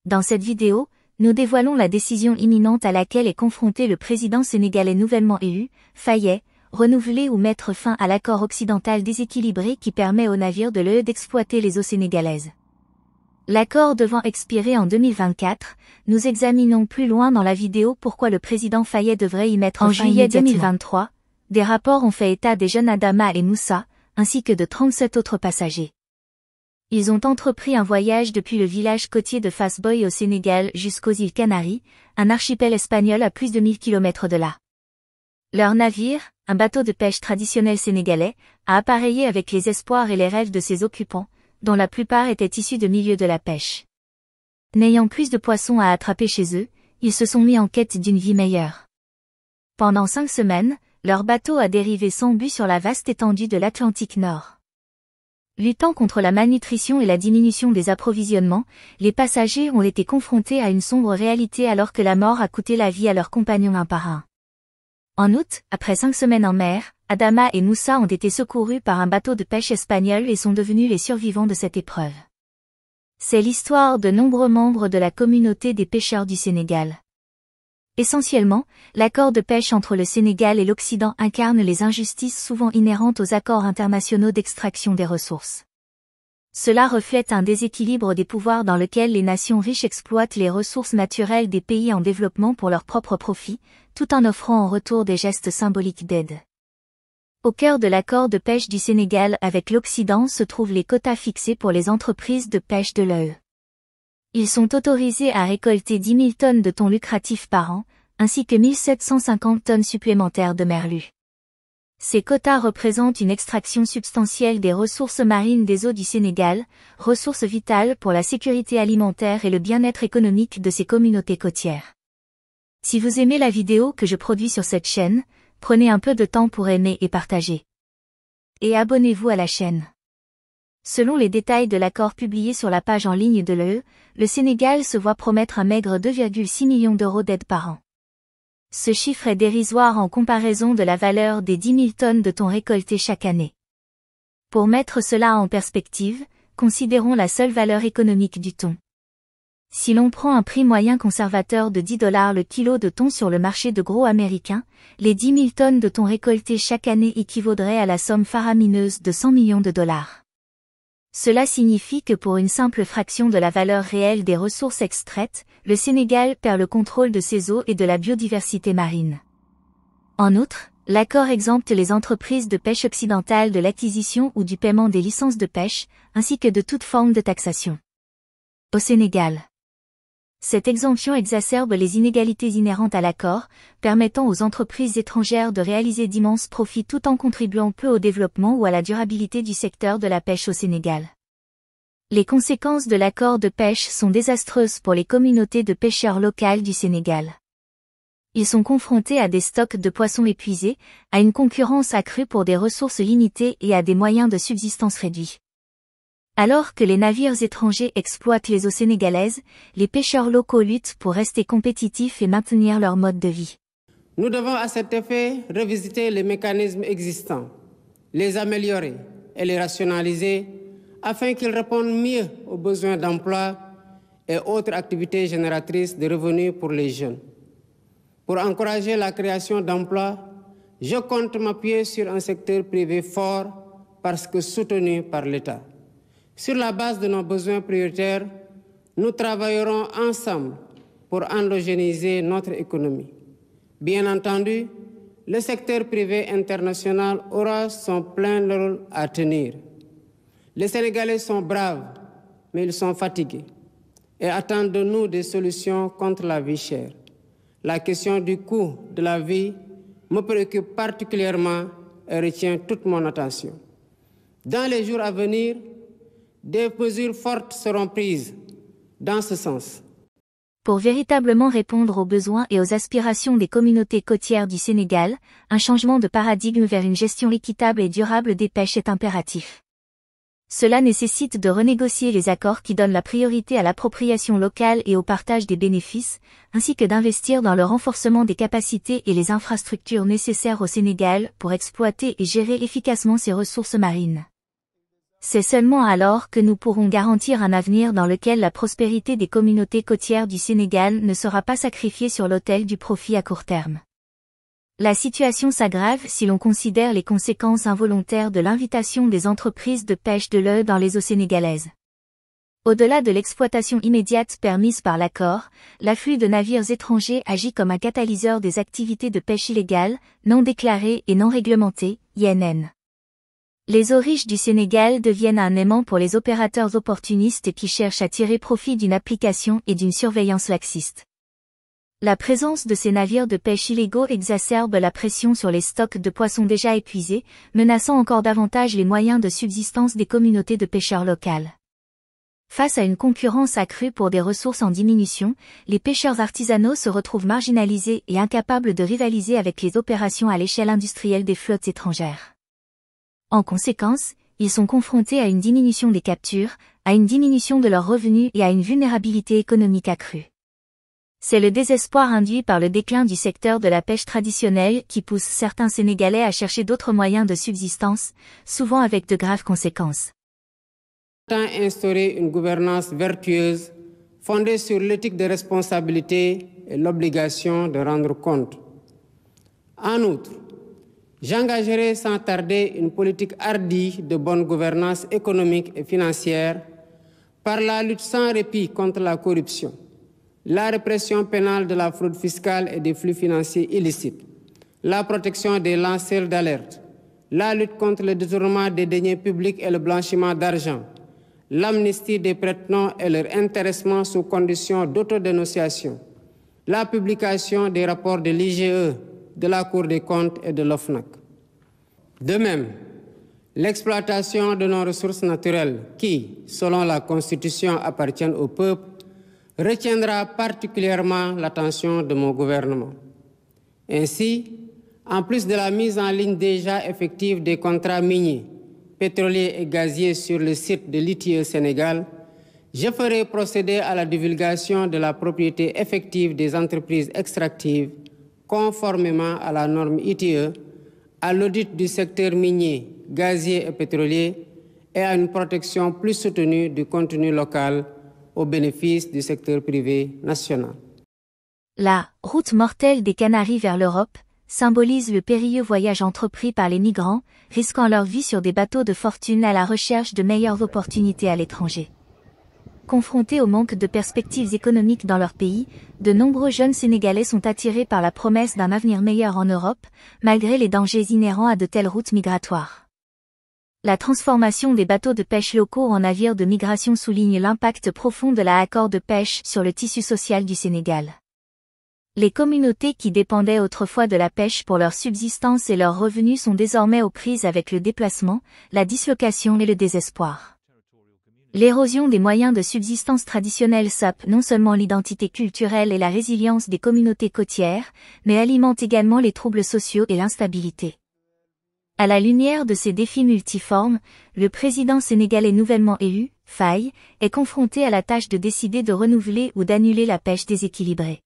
Dans cette vidéo, nous dévoilons la décision imminente à laquelle est confronté le président sénégalais nouvellement élu, Faye, renouveler ou mettre fin à l'accord occidental déséquilibré qui permet aux navires de l'UE d'exploiter les eaux sénégalaises. L'accord devant expirer en 2024, nous examinons plus loin dans la vidéo pourquoi le président Faye devrait y mettre fin en juillet 2023. Des rapports ont fait état des jeunes Adama et Moussa, ainsi que de 37 autres passagers. Ils ont entrepris un voyage depuis le village côtier de Fass Boye au Sénégal jusqu'aux îles Canaries, un archipel espagnol à plus de 1000 km de là. Leur navire, un bateau de pêche traditionnel sénégalais, a appareillé avec les espoirs et les rêves de ses occupants, dont la plupart étaient issus de milieux de la pêche. N'ayant plus de poissons à attraper chez eux, ils se sont mis en quête d'une vie meilleure. Pendant 5 semaines, leur bateau a dérivé sans but sur la vaste étendue de l'Atlantique Nord. Luttant contre la malnutrition et la diminution des approvisionnements, les passagers ont été confrontés à une sombre réalité alors que la mort a coûté la vie à leurs compagnons un par un. En août, après 5 semaines en mer, Adama et Moussa ont été secourus par un bateau de pêche espagnol et sont devenus les survivants de cette épreuve. C'est l'histoire de nombreux membres de la communauté des pêcheurs du Sénégal. Essentiellement, l'accord de pêche entre le Sénégal et l'Occident incarne les injustices souvent inhérentes aux accords internationaux d'extraction des ressources. Cela reflète un déséquilibre des pouvoirs dans lequel les nations riches exploitent les ressources naturelles des pays en développement pour leur propre profit, tout en offrant en retour des gestes symboliques d'aide. Au cœur de l'accord de pêche du Sénégal avec l'Occident se trouvent les quotas fixés pour les entreprises de pêche de l'UE. Ils sont autorisés à récolter 10 000 tonnes de thon lucratif par an, ainsi que 1750 tonnes supplémentaires de merlu. Ces quotas représentent une extraction substantielle des ressources marines des eaux du Sénégal, ressources vitales pour la sécurité alimentaire et le bien-être économique de ces communautés côtières. Si vous aimez la vidéo que je produis sur cette chaîne, prenez un peu de temps pour aimer et partager. Et abonnez-vous à la chaîne. Selon les détails de l'accord publié sur la page en ligne de l'UE, le Sénégal se voit promettre un maigre 2,6 millions d'euros d'aide par an. Ce chiffre est dérisoire en comparaison de la valeur des 10 000 tonnes de thon récoltées chaque année. Pour mettre cela en perspective, considérons la seule valeur économique du thon. Si l'on prend un prix moyen conservateur de $10 le kilo de thon sur le marché de gros américain, les 10 000 tonnes de thon récoltées chaque année équivaudraient à la somme faramineuse de 100 millions de dollars. Cela signifie que pour une simple fraction de la valeur réelle des ressources extraites, le Sénégal perd le contrôle de ses eaux et de la biodiversité marine. En outre, l'accord exempte les entreprises de pêche occidentales de l'acquisition ou du paiement des licences de pêche, ainsi que de toute forme de taxation. Au Sénégal. Cette exemption exacerbe les inégalités inhérentes à l'accord, permettant aux entreprises étrangères de réaliser d'immenses profits tout en contribuant peu au développement ou à la durabilité du secteur de la pêche au Sénégal. Les conséquences de l'accord de pêche sont désastreuses pour les communautés de pêcheurs locales du Sénégal. Ils sont confrontés à des stocks de poissons épuisés, à une concurrence accrue pour des ressources limitées et à des moyens de subsistance réduits. Alors que les navires étrangers exploitent les eaux sénégalaises, les pêcheurs locaux luttent pour rester compétitifs et maintenir leur mode de vie. Nous devons à cet effet revisiter les mécanismes existants, les améliorer et les rationaliser afin qu'ils répondent mieux aux besoins d'emploi et autres activités génératrices de revenus pour les jeunes. Pour encourager la création d'emplois, je compte m'appuyer sur un secteur privé fort parce que soutenu par l'État. Sur la base de nos besoins prioritaires, nous travaillerons ensemble pour endogénéiser notre économie. Bien entendu, le secteur privé international aura son plein rôle à tenir. Les Sénégalais sont braves, mais ils sont fatigués et attendent de nous des solutions contre la vie chère. La question du coût de la vie me préoccupe particulièrement et retient toute mon attention. Dans les jours à venir, des mesures fortes seront prises dans ce sens. Pour véritablement répondre aux besoins et aux aspirations des communautés côtières du Sénégal, un changement de paradigme vers une gestion équitable et durable des pêches est impératif. Cela nécessite de renégocier les accords qui donnent la priorité à l'appropriation locale et au partage des bénéfices, ainsi que d'investir dans le renforcement des capacités et les infrastructures nécessaires au Sénégal pour exploiter et gérer efficacement ses ressources marines. C'est seulement alors que nous pourrons garantir un avenir dans lequel la prospérité des communautés côtières du Sénégal ne sera pas sacrifiée sur l'autel du profit à court terme. La situation s'aggrave si l'on considère les conséquences involontaires de l'invitation des entreprises de pêche de l'œuf dans les eaux sénégalaises. Au-delà de l'exploitation immédiate permise par l'accord, l'afflux de navires étrangers agit comme un catalyseur des activités de pêche illégales, non déclarées et non réglementées, INN. Les eaux riches du Sénégal deviennent un aimant pour les opérateurs opportunistes qui cherchent à tirer profit d'une application et d'une surveillance laxiste. La présence de ces navires de pêche illégaux exacerbe la pression sur les stocks de poissons déjà épuisés, menaçant encore davantage les moyens de subsistance des communautés de pêcheurs locales. Face à une concurrence accrue pour des ressources en diminution, les pêcheurs artisanaux se retrouvent marginalisés et incapables de rivaliser avec les opérations à l'échelle industrielle des flottes étrangères. En conséquence, ils sont confrontés à une diminution des captures, à une diminution de leurs revenus et à une vulnérabilité économique accrue. C'est le désespoir induit par le déclin du secteur de la pêche traditionnelle qui pousse certains Sénégalais à chercher d'autres moyens de subsistance, souvent avec de graves conséquences. Instaurer une gouvernance vertueuse fondée sur l'éthique de responsabilité et l'obligation de rendre compte. En outre, j'engagerai sans tarder une politique hardie de bonne gouvernance économique et financière par la lutte sans répit contre la corruption, la répression pénale de la fraude fiscale et des flux financiers illicites, la protection des lanceurs d'alerte, la lutte contre le détournement des deniers publics et le blanchiment d'argent, l'amnistie des prête-noms et leur intéressement sous condition d'autodénonciation, la publication des rapports de l'IGE, de la Cour des comptes et de l'OFNAC. De même, l'exploitation de nos ressources naturelles qui, selon la Constitution, appartiennent au peuple, retiendra particulièrement l'attention de mon gouvernement. Ainsi, en plus de la mise en ligne déjà effective des contrats miniers, pétroliers et gaziers sur le site de l'ITIE Sénégal, je ferai procéder à la divulgation de la propriété effective des entreprises extractives conformément à la norme ITIE, à l'audit du secteur minier, gazier et pétrolier et à une protection plus soutenue du contenu local au bénéfice du secteur privé national. La « route mortelle des Canaries vers l'Europe » symbolise le périlleux voyage entrepris par les migrants, risquant leur vie sur des bateaux de fortune à la recherche de meilleures opportunités à l'étranger. Confrontés au manque de perspectives économiques dans leur pays, de nombreux jeunes Sénégalais sont attirés par la promesse d'un avenir meilleur en Europe, malgré les dangers inhérents à de telles routes migratoires. La transformation des bateaux de pêche locaux en navires de migration souligne l'impact profond de l'accord de pêche sur le tissu social du Sénégal. Les communautés qui dépendaient autrefois de la pêche pour leur subsistance et leurs revenus sont désormais aux prises avec le déplacement, la dislocation et le désespoir. L'érosion des moyens de subsistance traditionnels sape non seulement l'identité culturelle et la résilience des communautés côtières, mais alimente également les troubles sociaux et l'instabilité. À la lumière de ces défis multiformes, le président sénégalais nouvellement élu, Faye, est confronté à la tâche de décider de renouveler ou d'annuler la pêche déséquilibrée.